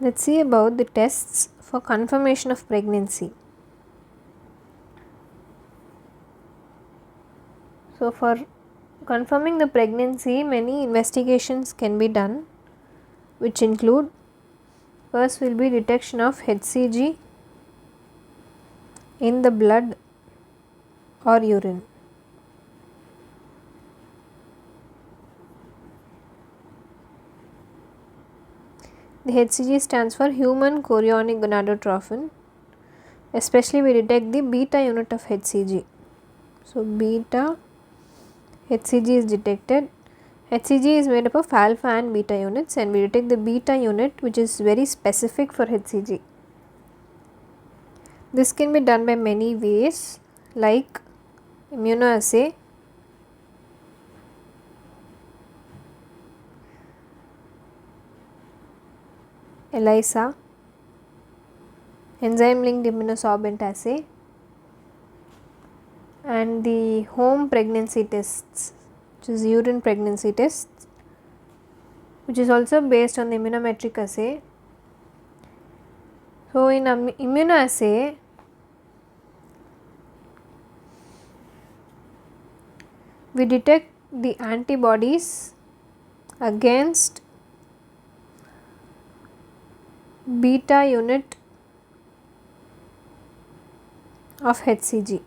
Let's see about the tests for confirmation of pregnancy. So for confirming the pregnancy, many investigations can be done, which include, first will be detection of HCG in the blood or urine. The HCG stands for human chorionic gonadotrophin. Especially we detect the beta unit of HCG. So beta HCG is detected. HCG is made up of alpha and beta units, and we detect the beta unit, which is very specific for HCG. This can be done by many ways, like immunoassay, ELISA, enzyme linked immunosorbent assay, and the home pregnancy tests, which is urine pregnancy tests, which is also based on the immunometric assay. So in immunoassay, we detect the antibodies against beta unit of HCG,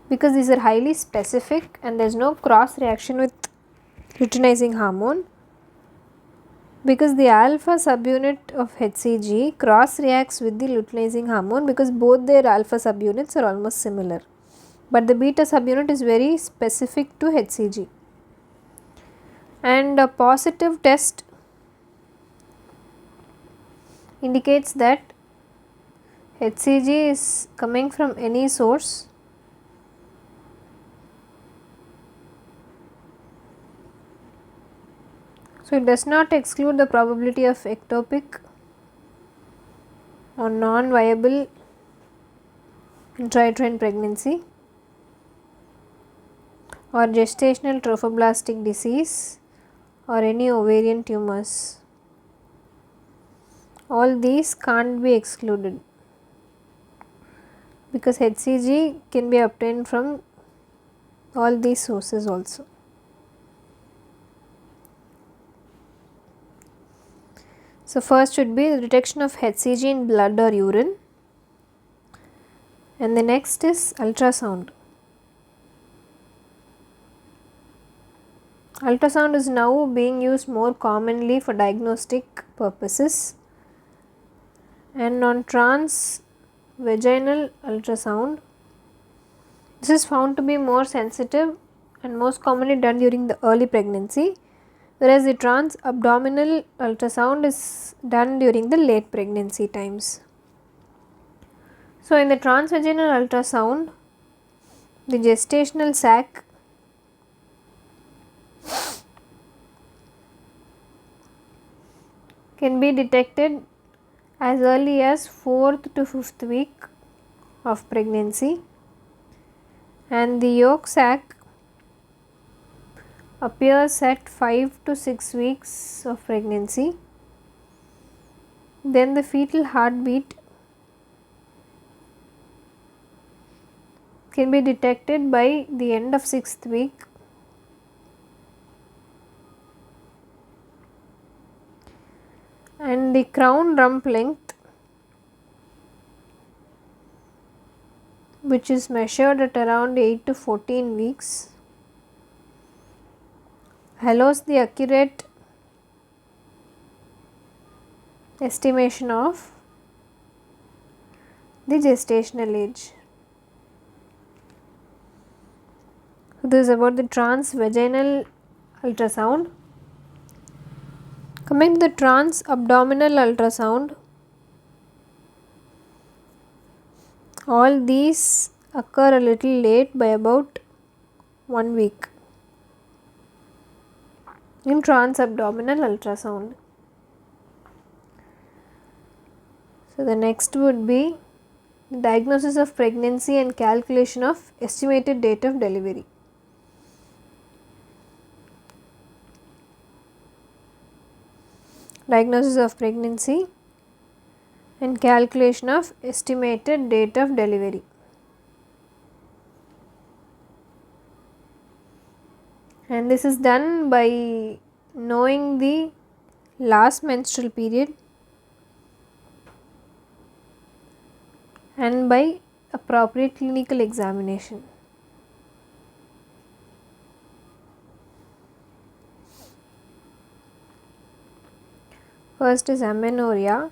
because these are highly specific and there is no cross reaction with luteinizing hormone, because the alpha subunit of HCG cross reacts with the luteinizing hormone because both their alpha subunits are almost similar, but the beta subunit is very specific to HCG. And a positive test indicates that HCG is coming from any source So it does not exclude the probability of ectopic or non-viable intrauterine pregnancy or gestational trophoblastic disease or any ovarian tumors. All these can't be excluded because HCG can be obtained from all these sources also. So first should be the detection of HCG in blood or urine, and the next is ultrasound. Ultrasound is now being used more commonly for diagnostic purposes, and on transvaginal ultrasound, this is found to be more sensitive and most commonly done during the early pregnancy, whereas the transabdominal ultrasound is done during the late pregnancy times. So in the transvaginal ultrasound, the gestational sac can be detected as early as 4th to 5th week of pregnancy, and the yolk sac appears at 5 to 6 weeks of pregnancy. Then the fetal heartbeat can be detected by the end of 6th week, and the crown rump length, which is measured at around 8 to 14 weeks, allows the accurate estimation of the gestational age. So this is about the transvaginal ultrasound. Coming to the transabdominal ultrasound, all these occur a little late by about 1 week in transabdominal ultrasound. So the next would be diagnosis of pregnancy and calculation of estimated date of delivery. diagnosis of pregnancy and calculation of estimated date of delivery. And this is done by knowing the last menstrual period and by appropriate clinical examination. First is amenorrhea.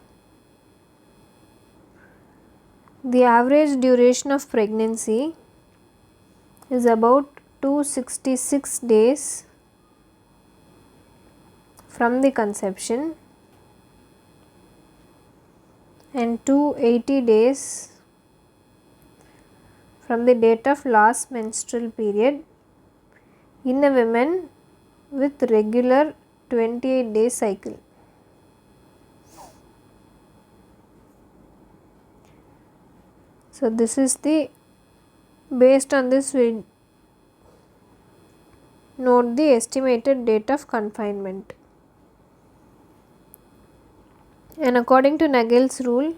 The average duration of pregnancy is about 266 days from the conception and 280 days from the date of last menstrual period in a woman with regular 28-day cycle. So this is the, based on this we note the estimated date of confinement. And according to Nagel's rule,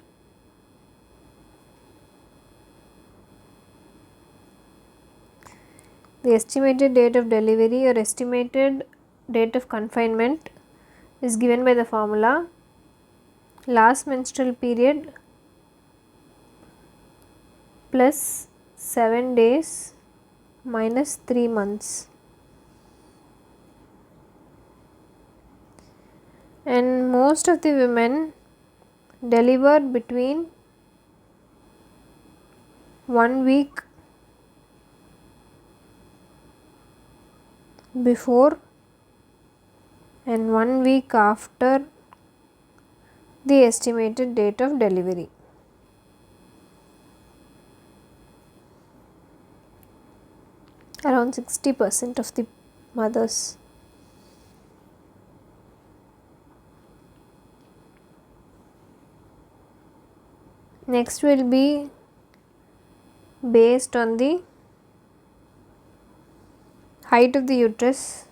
the estimated date of delivery or estimated date of confinement is given by the formula last menstrual period plus 7 days minus 3 months. And most of the women deliver between 1 week before and 1 week after the estimated date of delivery. Around 60% of the mothers. Next will be based on the height of the uterus.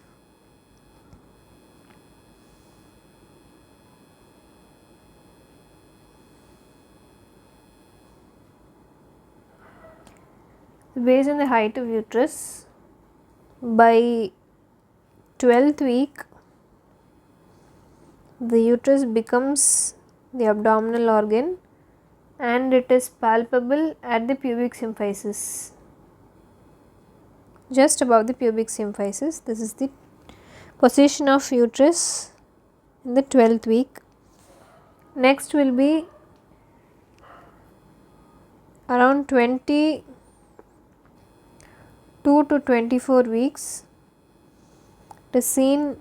Based on the height of uterus, by 12th week the uterus becomes the abdominal organ and it is palpable at the pubic symphysis, just above the pubic symphysis. This is the position of uterus in the 12th week. Next will be around 22 to 24 weeks. It is seen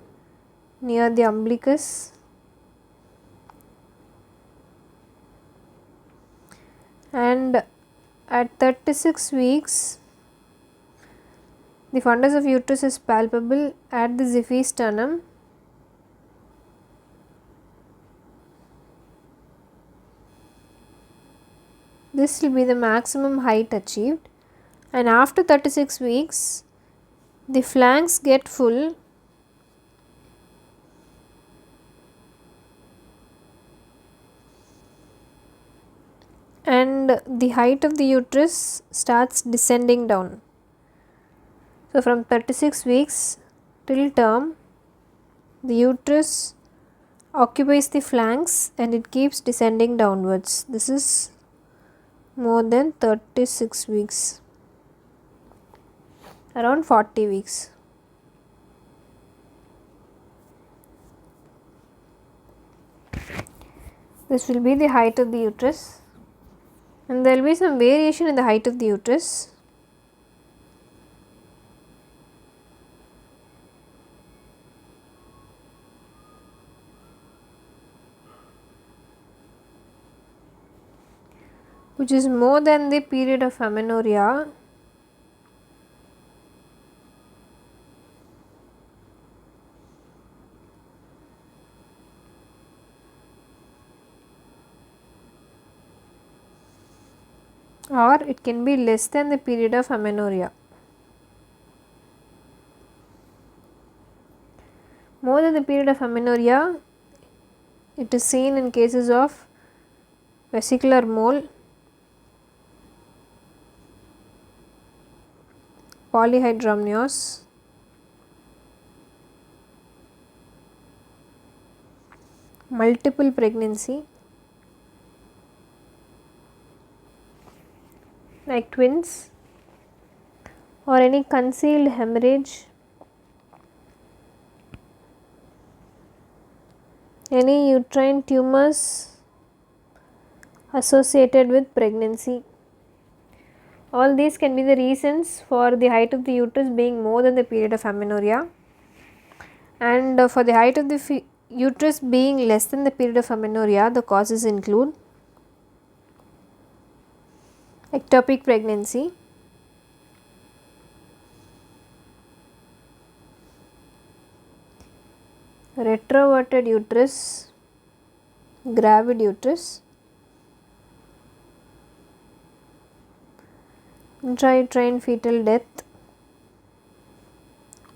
near the umbilicus and at 36 weeks the fundus of uterus is palpable at the xiphisternum. This will be the maximum height achieved, and after 36 weeks the flanks get full and the height of the uterus starts descending down. So from 36 weeks till term the uterus occupies the flanks and it keeps descending downwards. This is more than 36 weeks, around 40 weeks. This will be the height of the uterus, and there will be some variation in the height of the uterus. Which is more than the period of amenorrhea. Or it can be less than the period of amenorrhea. More than the period of amenorrhea, It is seen in cases of vesicular mole, polyhydramnios, multiple pregnancy like twins, or any concealed hemorrhage, any uterine tumors associated with pregnancy. All these can be the reasons for the height of the uterus being more than the period of amenorrhea, and for the height of the uterus being less than the period of amenorrhea, the causes include ectopic pregnancy, retroverted uterus, gravid uterus, intrauterine fetal death,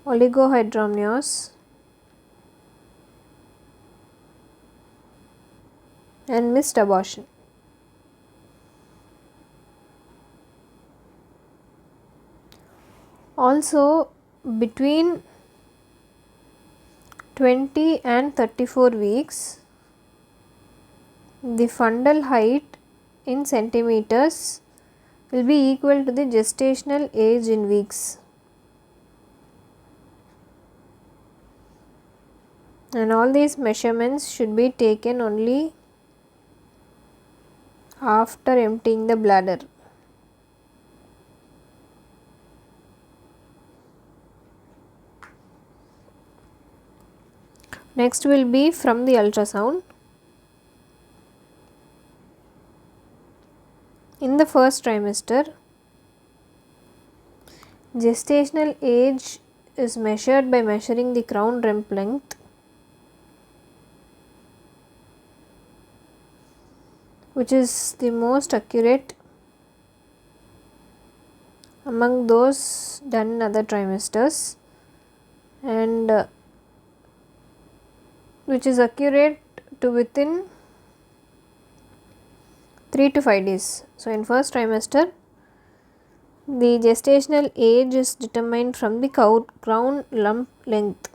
oligohydramnios, and missed abortion. Also, between 20 and 34 weeks, the fundal height in centimeters will be equal to the gestational age in weeks, and all these measurements should be taken only after emptying the bladder. Next will be from the ultrasound. In the first trimester, gestational age is measured by measuring the crown rump length, which is the most accurate among those done in other trimesters, and which is accurate to within 3 to 5 days. So, in first trimester, the gestational age is determined from the crown lump length.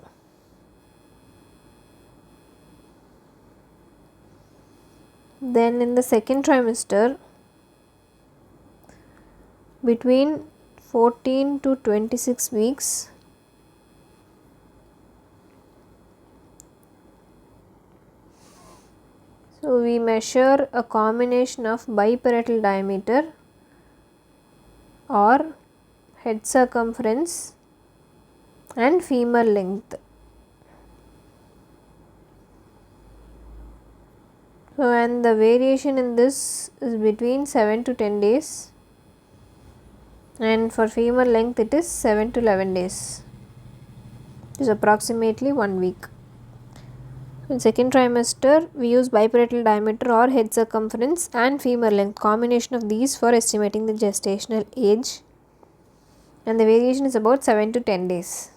Then in the second trimester, between 14 to 26 weeks, so we measure a combination of biparietal diameter or head circumference and femur length. So, and the variation in this is between 7 to 10 days, and for femur length it is 7 to 11 days, it is approximately 1 week. In second trimester, we use biparietal diameter or head circumference and femur length, combination of these for estimating the gestational age, and the variation is about 7 to 10 days.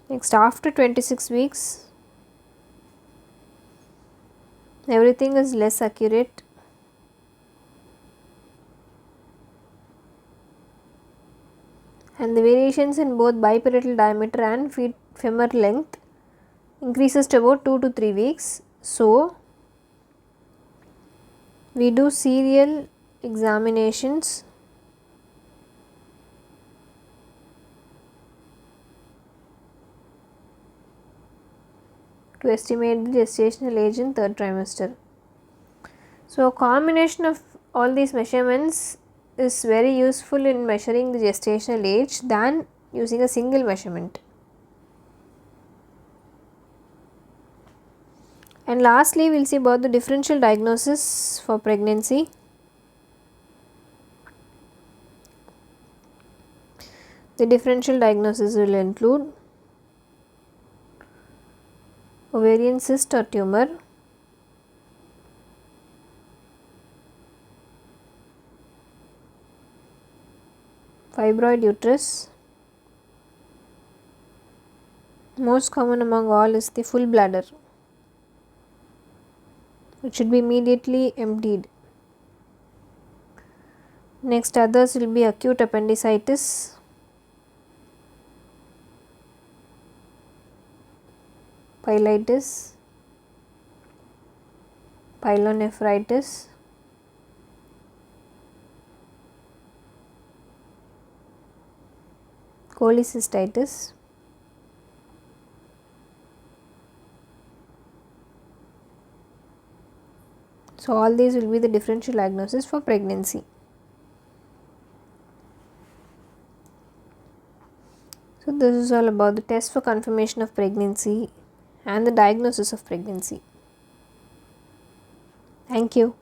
Next, after 26 weeks, everything is less accurate, and the variations in both biparietal diameter and femur length increases to about 2 to 3 weeks. So, we do serial examinations to estimate the gestational age in third trimester. So, a combination of all these measurements is very useful in measuring the gestational age than using a single measurement. And lastly, we will see about the differential diagnosis for pregnancy. The differential diagnosis will include ovarian cyst or tumor, fibroid uterus, Most common among all is the full bladder. It should be immediately emptied. Next, others will be acute appendicitis, pyelitis, pyelonephritis, cholecystitis, so all these will be the differential diagnosis for pregnancy. So this is all about the test for confirmation of pregnancy and the diagnosis of pregnancy. Thank you.